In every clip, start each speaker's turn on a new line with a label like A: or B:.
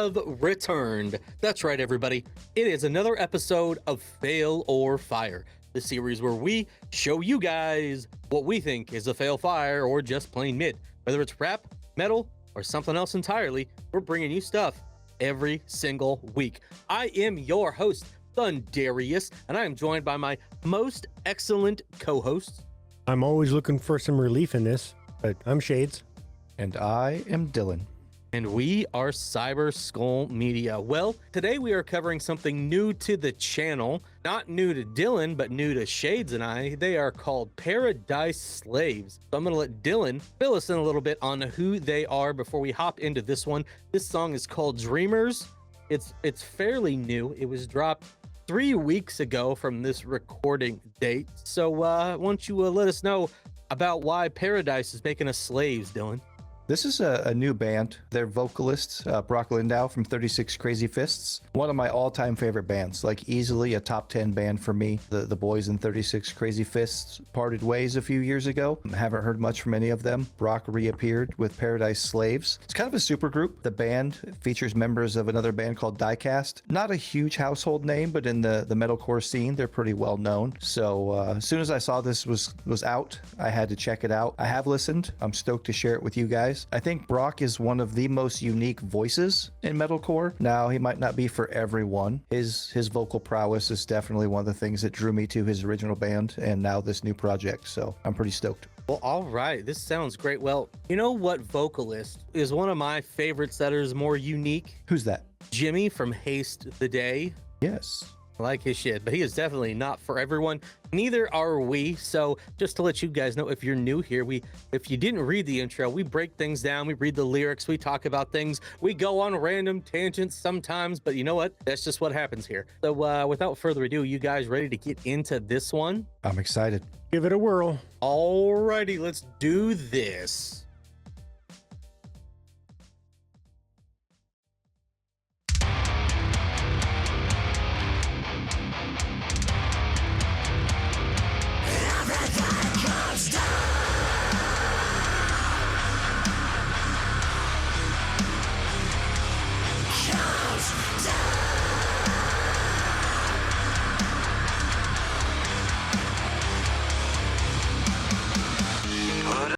A: have returned. That's right, everybody. It is another episode of Fail or Fire, the series where we show you guys what we think is a fail fire or just plain mid. Whether it's rap, metal, or something else entirely, we're bringing you stuff every single week. I am your host, Thundarius, and I am joined by my most excellent co-hosts.
B: I'm always looking for some relief in this, but I'm Shades.
C: And I am Dylan.
A: And we are Cyber Skull Media. Well, today we are covering something new to the channel. Not new to Dylan, but new to Shades and I. They are called Paradise Slaves. So I'm going to let Dylan fill us in a little bit on who they are before we hop into this one. This song is called Dreamers. It's fairly new. It was dropped 3 weeks ago from this recording date. So why don't you let us know about why Paradise is making us slaves, Dylan?
C: This is a new band. Their vocalist, Brock Lindau from 36 Crazy Fists, one of my all-time favorite bands, like easily a top 10 band for me. The boys in 36 Crazy Fists parted ways a few years ago. Haven't heard much from any of them. Brock reappeared with Paradise Slaves. It's kind of a super group. The band features members of another band called Diecast. Not a huge household name, but in the metalcore scene, they're pretty well known. So as soon as I saw this was out, I had to check it out. I have listened. I'm stoked to share it with you guys. I think Brock is one of the most unique voices in metalcore. Now, he might not be for everyone. His vocal prowess is definitely one of the things that drew me to his original band and now this new project, so I'm pretty stoked.
A: Well, all right. This sounds great. Well, you know what vocalist is one of my favorites that is more unique?
C: Who's that?
A: Jimmy from Haste the Day.
C: Yes.
A: I like his shit, but he is definitely not for everyone. Neither are we. So just to let you guys know, if you're new here, if you didn't read the intro, we break things down, we read the lyrics, we talk about things, we go on random tangents sometimes, but you know what? That's just what happens here. So without further ado, you guys ready to get into this one?
C: I'm excited.
B: Give it a whirl.
A: Alrighty, let's do this.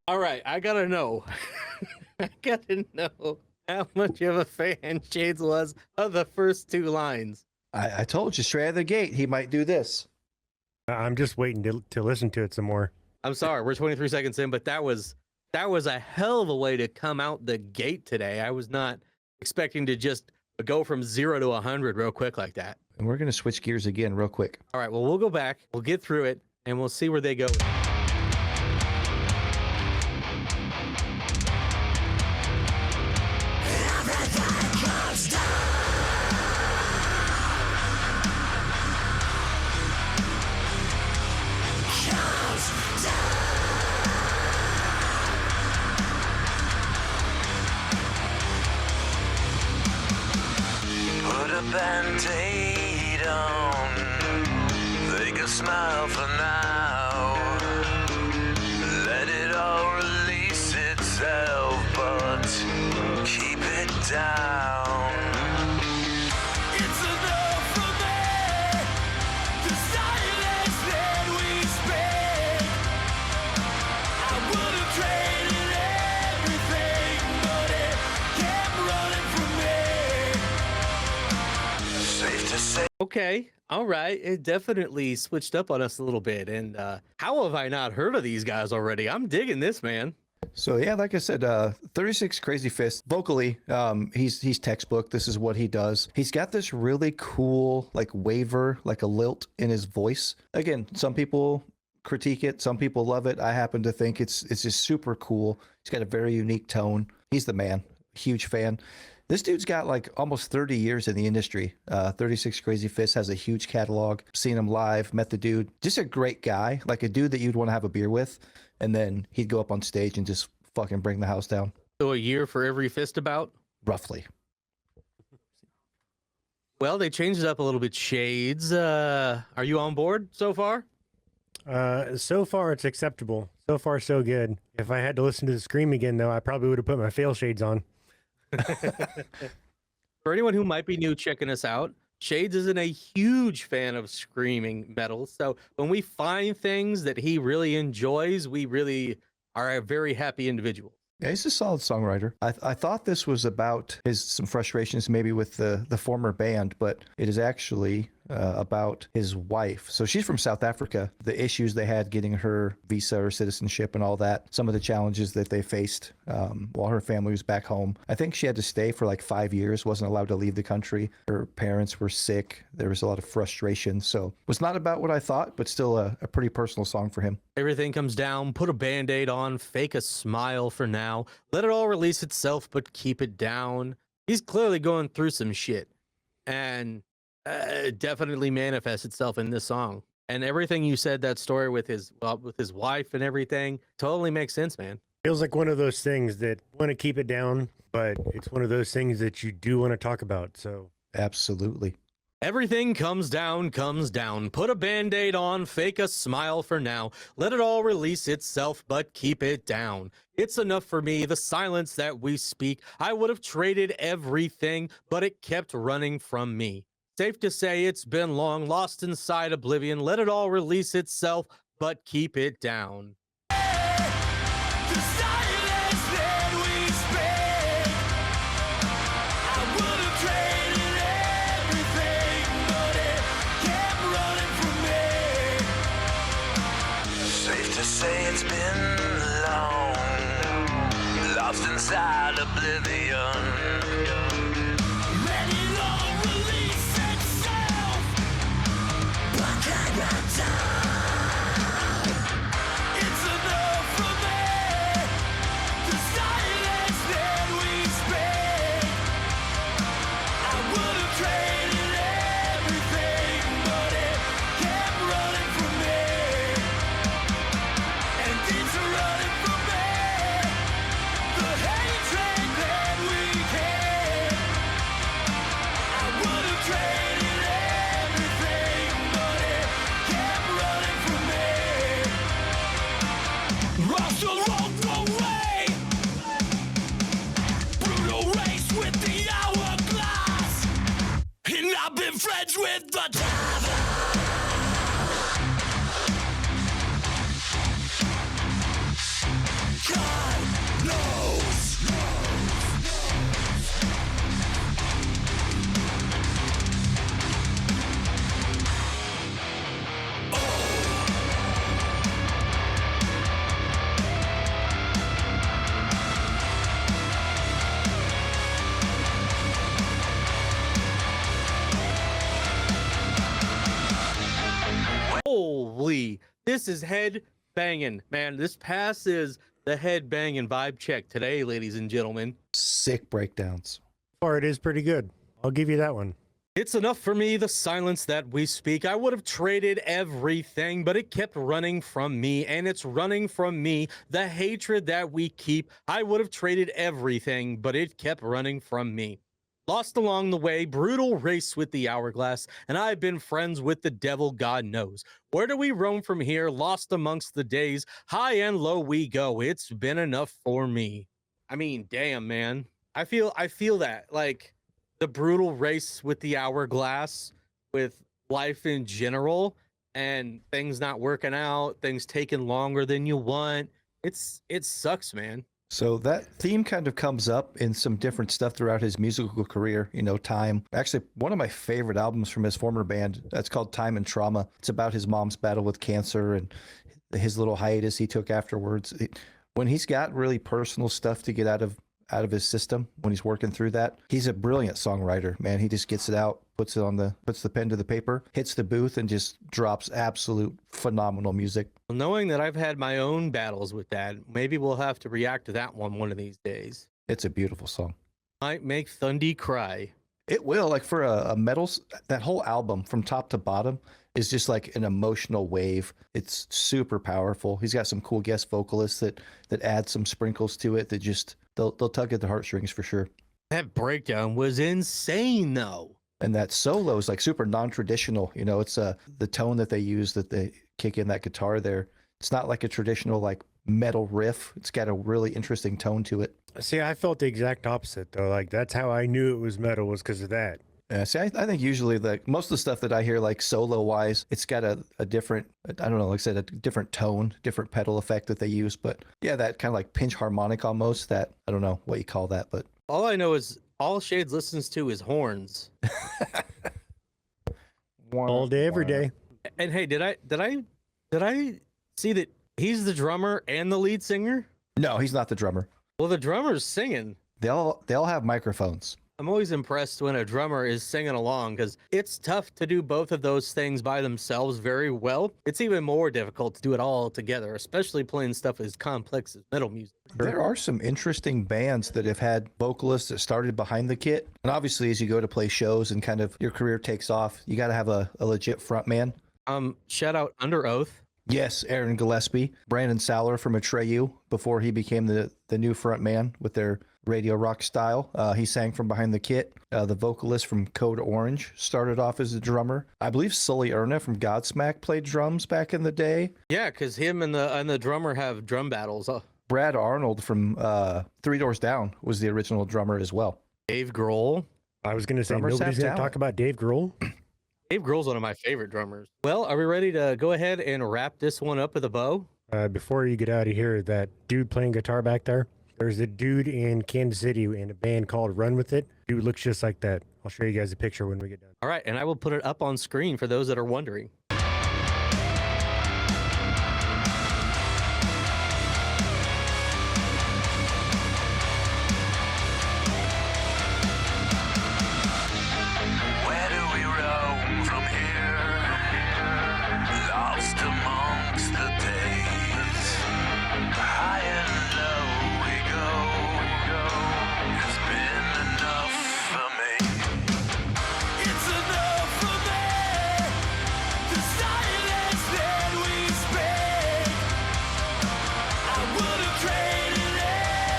A: All right, I gotta know. I gotta know how much of a fan Shades was of the first two lines.
C: I told you straight out of the gate, he might do this.
B: I'm just waiting to listen to it some more.
A: I'm sorry, we're 23 seconds in, but that was a hell of a way to come out the gate today. I was not expecting to just go from 0 to 100 real quick like that.
C: And we're going to switch gears again real quick.
A: All right, well, we'll go back, we'll get through it, and we'll see where they go.
D: Band-aid on, fake a smile for now, let it all release itself, but keep it down. It's enough for me, the silence that we spent. I would have traded everything, but it kept running from me. Safe to say.
A: Okay, all right. It definitely switched up on us a little bit. And how have I not heard of these guys already? I'm digging this, man.
C: So yeah, like I said, 36 Crazy Fists, vocally, he's textbook. This is what he does. He's got this really cool, like waver, like a lilt in his voice. Again, some people critique it, some people love it. I happen to think it's just super cool. He's got a very unique tone. He's the man. Huge fan. This dude's got like almost 30 years in the industry. 36 Crazy Fists has a huge catalog. Seen him live, met the dude. Just a great guy, like a dude that you'd want to have a beer with. And then he'd go up on stage and just fucking bring the house down.
A: So a year for every fist about?
C: Roughly.
A: Well, they changed it up a little bit. Shades, are you on board so far?
B: So far, it's acceptable. So far, so good. If I had to listen to the scream again, though, I probably would have put my fail shades on.
A: For anyone who might be new checking us out, Shades isn't a huge fan of screaming metal. So when we find things that he really enjoys, we really are a very happy individual.
C: Yeah, he's a solid songwriter. I thought this was about some frustrations maybe with the former band, but it is actually about his wife. So she's from South Africa. The issues they had getting her visa or citizenship and all that. Some of the challenges that they faced while her family was back home. I think she had to stay for like 5 years. Wasn't allowed to leave the country. Her parents were sick. There was a lot of frustration. So it was not about what I thought, but still a pretty personal song for him.
A: Everything comes down, put a band-aid on, fake a smile for now. Let it all release itself, but keep it down. He's clearly going through some shit. And it definitely manifests itself in this song. And everything you said, that story with his wife and everything, totally makes sense, man.
B: Feels like one of those things that want to keep it down, but it's one of those things that you do want to talk about. So
C: Absolutely.
A: Everything comes down, comes down. Put a band-aid on, fake a smile for now. Let it all release itself, but keep it down. It's enough for me, the silence that we speak. I would have traded everything, but it kept running from me. Safe to say it's been long, lost inside oblivion. Let it all release itself, but keep it down.
D: The silence that we speak. I would have traded everything, but it kept running from me. Safe to say it's been long, lost inside oblivion. Let it all release itself, but keep it down. It's enough for me, the silence that we speak. I would have traded everything, but it kept running from me. And it's running from me, the hatred that we had. I would have traded everything, but it kept running from me. Lost the wrong way. Brutal race with the hourglass. And I've been friends with the devil. God knows.
A: Holy, this is head banging, man. This passes the head banging vibe check today, ladies and gentlemen.
C: Sick breakdowns.
B: far, it is pretty good. I'll give you that one.
A: It's enough for me, the silence that we speak. I would have traded everything, but it kept running from me, and it's running from me. The hatred that we keep. I would have traded everything, but it kept running from me. Lost along the way, brutal race with the hourglass, and I've been friends with the devil, God knows. Where do we roam from here? Lost amongst the days, high and low we go. It's been enough for me. I mean, damn, man. I feel that, like, the brutal race with the hourglass, with life in general, and things not working out, things taking longer than you want. It sucks, man.
C: So that theme kind of comes up in some different stuff throughout his musical career, you know, Time. Actually, one of my favorite albums from his former band, that's called Time and Trauma. It's about his mom's battle with cancer and his little hiatus he took afterwards. When he's got really personal stuff to get out of his system, when he's working through that, he's a brilliant songwriter, man. He just gets it out, puts the pen to the paper, hits the booth, and just drops absolute phenomenal music.
A: Knowing that I've had my own battles with that, maybe we'll have to react to that one of these days.
C: It's a beautiful song.
A: Might make Thundy cry.
C: It will, like, for a metal, that whole album from top to bottom is just like an emotional wave. It's super powerful. He's got some cool guest vocalists that add some sprinkles to it that just they'll tug at the heartstrings for sure.
A: That breakdown was insane, though.
C: And that solo is like super non-traditional. You know, it's the tone that they use, that they kick in that guitar there. It's not like a traditional like metal riff. It's got a really interesting tone to it.
B: See, I felt the exact opposite though. Like that's how I knew it was metal was because of that.
C: Yeah, see, I think usually most of the stuff that I hear, like solo wise, it's got a different, I don't know, like I said, a different tone, different pedal effect that they use. But yeah, that kind of like pinch harmonic almost, that, I don't know what you call that, but.
A: All I know is all Shades listens to is horns.
B: All day, every day.
A: And hey, did I see that he's the drummer and the lead singer?
C: No, he's not the drummer.
A: Well, the drummer's singing.
C: They'll have microphones.
A: I'm always impressed when a drummer is singing along because it's tough to do both of those things by themselves very well. It's even more difficult to do it all together, especially playing stuff as complex as metal music.
C: There are some interesting bands that have had vocalists that started behind the kit. And obviously, as you go to play shows and kind of your career takes off, you got to have a legit front man.
A: Shout out Under Oath.
C: Yes, Aaron Gillespie, Brandon Saller from Atreyu before he became the new front man with their radio rock style. He sang from behind the kit. The vocalist from Code Orange started off as a drummer. I believe Sully Erna from Godsmack played drums back in the day.
A: Yeah, because him and the drummer have drum battles.
C: Brad Arnold from Three Doors Down was the original drummer as well.
A: Dave Grohl.
B: I was going to say,
C: Drummers
B: nobody's
C: have
B: going to talk about Dave Grohl.
A: Dave Grohl's one of my favorite drummers. Well, are we ready to go ahead and wrap this one up with a bow?
B: Before you get out of here, that dude playing guitar back there, there's a dude in Kansas City in a band called Run With It. Dude looks just like that. I'll show you guys a picture when we get done.
A: All right, and I will put it up on screen for those that are wondering.
D: Where do we roam from here? Lost amongst the days. High and low we go. It's been enough for me. It's enough for me. The silence that we speak. I would have traded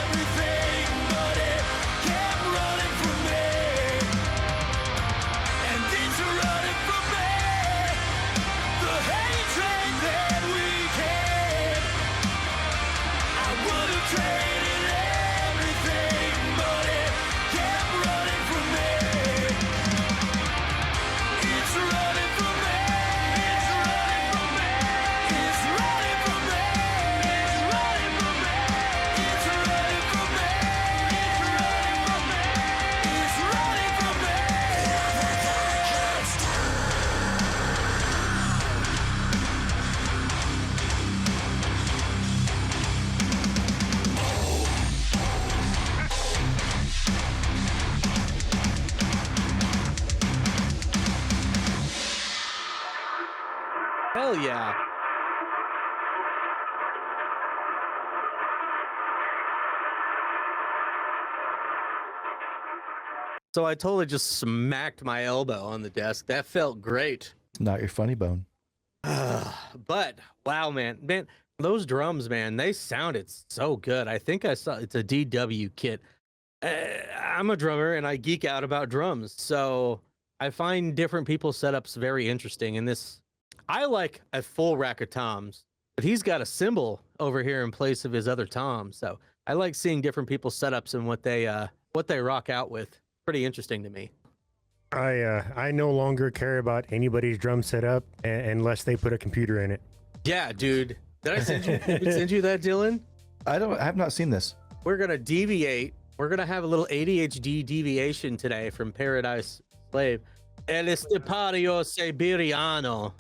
D: everything, but it kept running from me. And it's running from me. The hatred that we had. I would have traded everything, but it kept running from me. It's running from me. It's running from me. It's running from me. It's running from me. It's running from me. It's running from me. It's running from me.
A: Hell yeah. So I totally just smacked my elbow on the desk. That felt great.
C: Not your funny bone.
A: But wow, man, those drums, man, they sounded so good. I think I saw it's a DW kit. I'm a drummer and I geek out about drums, so I find different people's setups very interesting. And this, I like a full rack of toms, but he's got a cymbal over here in place of his other tom. So I like seeing different people's setups and what they rock out with. Pretty interesting to me.
B: I no longer care about anybody's drum setup unless they put a computer in it.
A: Yeah, dude. Did I send you that, Dylan?
C: I have not seen this.
A: We're gonna deviate. We're gonna have a little ADHD deviation today from Paradise Slave. El Estepario Siberiano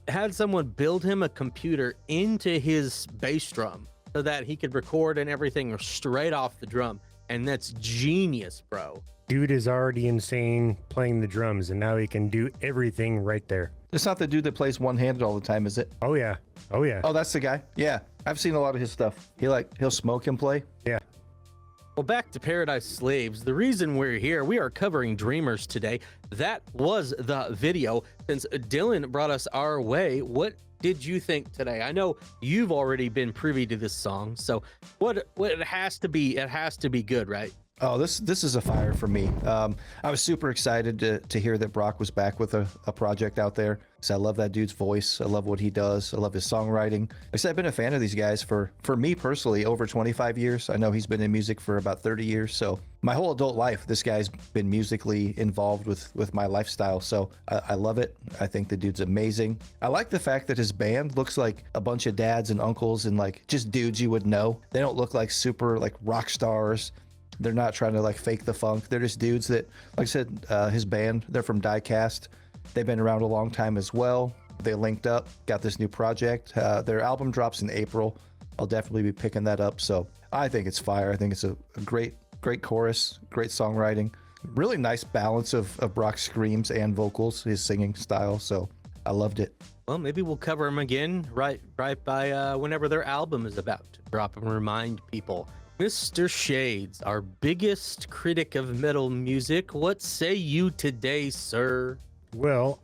A: had someone build him a computer into his bass drum so that he could record and everything straight off the drum. And that's genius, bro.
B: Dude is already insane playing the drums, and now he can do everything right there.
C: It's not the dude that plays one-handed all the time, is it?
B: Oh yeah, oh yeah,
C: Oh, that's the guy. Yeah, I've seen a lot of his stuff. He'll smoke and play.
B: yeah.
A: Well, back to Paradise Slaves. The reason we're here, we are covering Dreamers today. That was the video. Since Dylan brought us our way, what did you think today? I know you've already been privy to this song, so what it has to be good, right?
C: Oh, this is a fire for me. I was super excited to hear that Brock was back with a project out there. So I love that dude's voice. I love what he does. I love his songwriting. Like I said, I've been a fan of these guys for me personally over 25 years. I know he's been in music for about 30 years. So my whole adult life, this guy's been musically involved with my lifestyle. So I love it. I think the dude's amazing. I like the fact that his band looks like a bunch of dads and uncles and like just dudes you would know. They don't look like super like rock stars. They're not trying to like fake the funk. They're just dudes that, like I said, his band, they're from Diecast. They've been around a long time as well. They linked up, got this new project. Their album drops in April. I'll definitely be picking that up. So I think it's fire. I think it's a great chorus, great songwriting, really nice balance of Brock's screams and vocals, his singing style. So I loved it.
A: Well, maybe we'll cover them again right by whenever their album is about to drop and remind people. Mr. Shades, our biggest critic of metal music, what say you today, sir?
B: Well,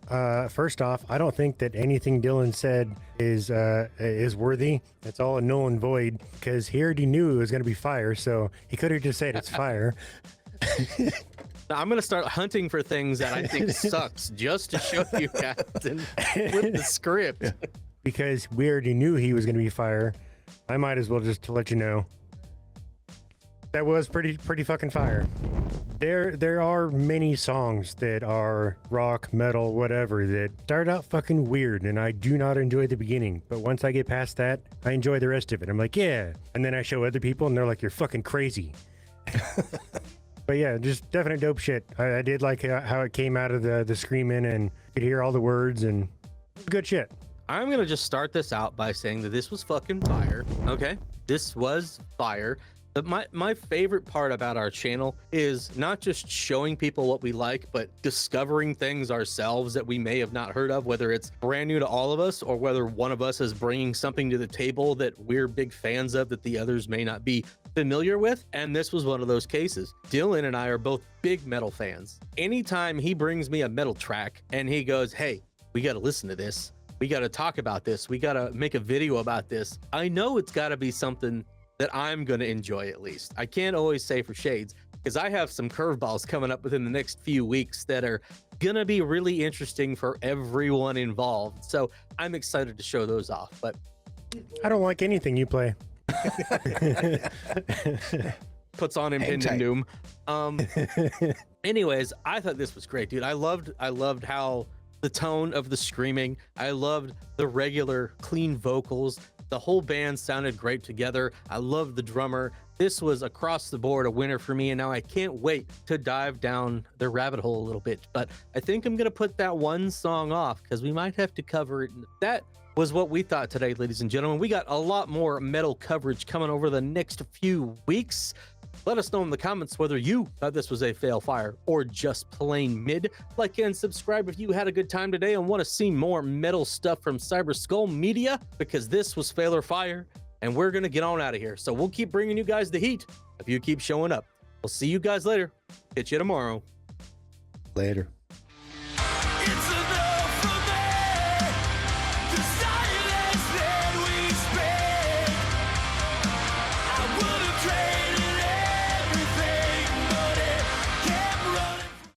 B: first off, I don't think that anything Dylan said is worthy. It's all a null and void because he already knew it was going to be fire, so he could have just said it's fire.
A: I'm going to start hunting for things that I think sucks just to show you guys and flip the script.
B: Because we already knew he was going to be fire. I might as well just to let you know. That was pretty fucking fire. There are many songs that are rock, metal, whatever that start out fucking weird, and I do not enjoy the beginning. But once I get past that, I enjoy the rest of it. I'm like, yeah. And then I show other people, and they're like, you're fucking crazy. But yeah, just definite dope shit. I did like how it came out of the screaming, and you could hear all the words, and good shit.
A: I'm going to just start this out by saying that this was fucking fire. Okay? This was fire. But my favorite part about our channel is not just showing people what we like, but discovering things ourselves that we may have not heard of, whether it's brand new to all of us or whether one of us is bringing something to the table that we're big fans of that the others may not be familiar with. And this was one of those cases. Dylan and I are both big metal fans. Anytime he brings me a metal track and he goes, hey, we got to listen to this. We got to talk about this. We got to make a video about this. I know it's got to be something that I'm going to enjoy at least. I can't always say for Shades because I have some curveballs coming up within the next few weeks that are going to be really interesting for everyone involved. So I'm excited to show those off. But
B: I don't like anything you play.
A: puts on impending doom. Anyways, I thought this was great, dude. I loved how the tone of the screaming. I loved the regular clean vocals. The whole band sounded great together. I loved the drummer. This was across the board a winner for me, and now I can't wait to dive down the rabbit hole a little bit. But I think I'm going to put that one song off because we might have to cover it. That was what we thought today, ladies and gentlemen. We got a lot more metal coverage coming over the next few weeks. Let us know in the comments whether you thought this was a fail fire or just plain mid. Like and subscribe if you had a good time today and want to see more metal stuff from Cyber Skull Media, because this was fail or fire, and we're going to get on out of here. So we'll keep bringing you guys the heat if you keep showing up. We'll see you guys later. Catch you tomorrow.
C: Later.